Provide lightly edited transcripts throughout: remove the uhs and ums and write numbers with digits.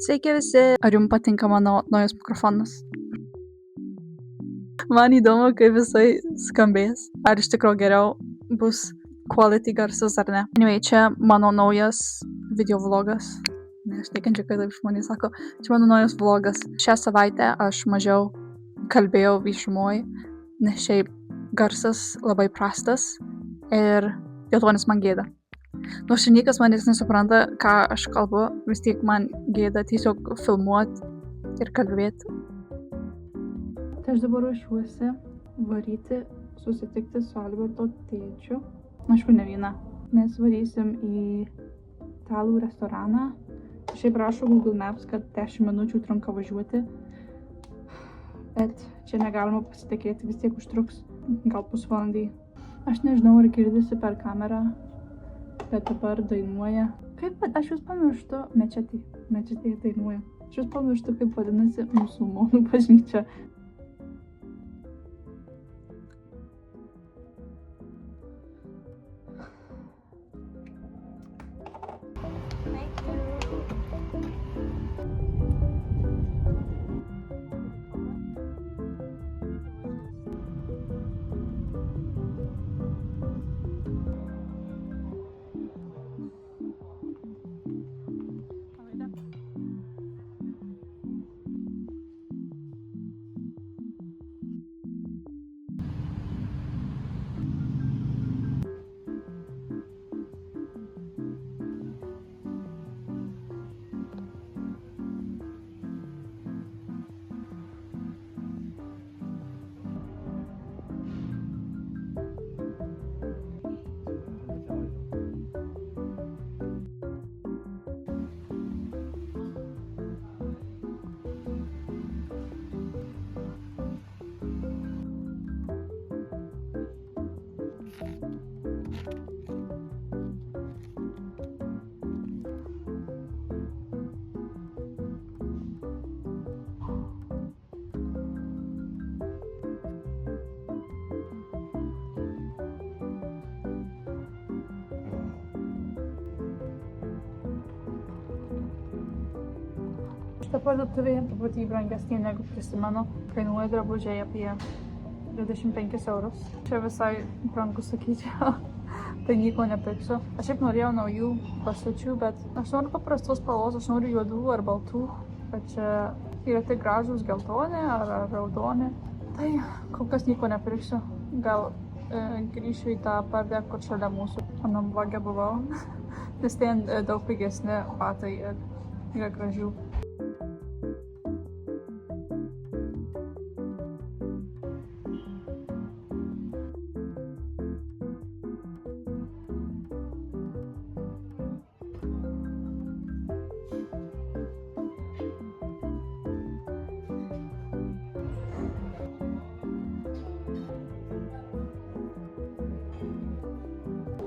Sveiki visi, ar jums patinka mano naujas mikrofonas? Man įdomu, kaip visai skambės. Ar iš tikrųjų geriau bus quality garsas ar ne. Anyway, čia mano naujas video vlogas. Ne, aš nekenčiu, kad taip žmonės sako. Čia mano naujas vlogas. Šią savaitę aš mažiau kalbėjau viešumoj, nes šiaip garsas labai prastas ir dėl to nes man gėda. Nors ir niekas manęs nesupranta, ką aš kalbu, vis tiek man gėda tiesiog filmuoti ir kalbėti. Tai aš dabar ruošiuosi varyti, susitikti su Alberto tėčiu. Aišku, ne vieną. Mes varysim į italų restoraną. Šiaip rašo Google Maps, kad 10 minučių trunka važiuoti. Bet čia negalima pasitikėti, vis tiek užtruks gal pusvalandį. Aš nežinau, ar girdisi per kamerą, bet dabar dainuoja. Kaip aš vis pamirštu, mečetė dainuoja. Aš vis pamirštu, kaip vadinasi musulmonų bažnyčia. Šitą parduotuvė truputį brangesnė negu prisimenu. Kainuoja drabužiai apie 25 eurus. Čia visai brangu, sakyčiau. Tai nieko nepirksiu. Aš šiaip norėjau naujų basučių, bet aš noriu paprastos spalvos, aš noriu juodų ar baltų. Bet čia yra tik gražūs geltoni ar raudoni. Tai kol kas nieko nepirksiu. Gal grįšiu į tą pardę, kur šalia mūsų anam vlage buvau. Nes ten daug pigesni batai ir yra gražių.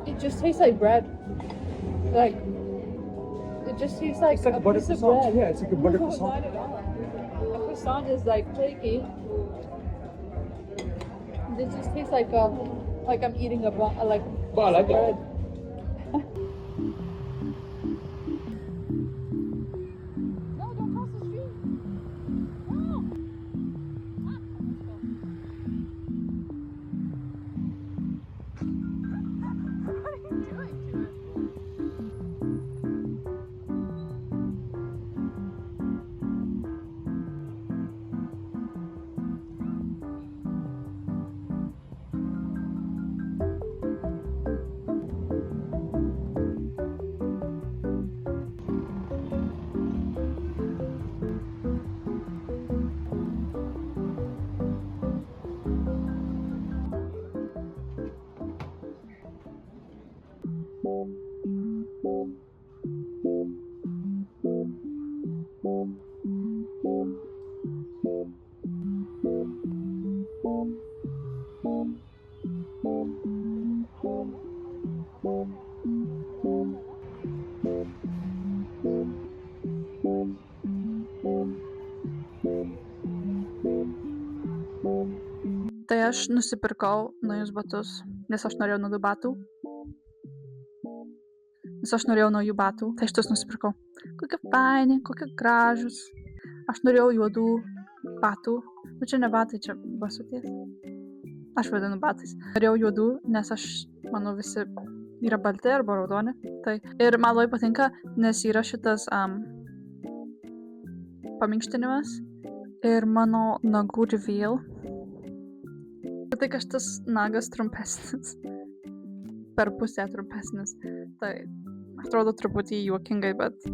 It just tastes like bread. Like, it just tastes like, It's like a butter piece of croissant. bread. Yeah, it's like a butter No, croissant. not at all. A croissant is like flaky. It just tastes like I'm eating a like But I like bread. it. No, don't cross the street. No. What are you doing to it? Tai aš nusipirkau naujus batus, nes aš norėjau naujų batų. Nes aš norėjau naujų batų, tai šitus nusipirkau. Kokie faini, kokie gražus. Aš norėjau juodų batų. Nu čia ne batai, čia basutės. Aš vadinu batais. Norėjau juodų, nes aš, manau, visi yra balti arba raudoni. Tai ir man labai patinka, nes yra šitas paminkštinimas ir mano nagų reveal. Tai kad šitas nagas trumpesnis. Per pusę trumpesnis. Tai atrodo truputį juokingai, bet...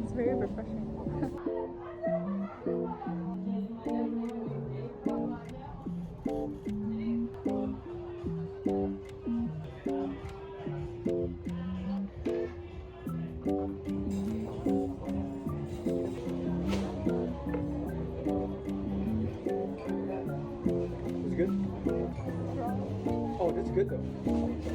It's very refreshing. It's good? Oh, that's good though.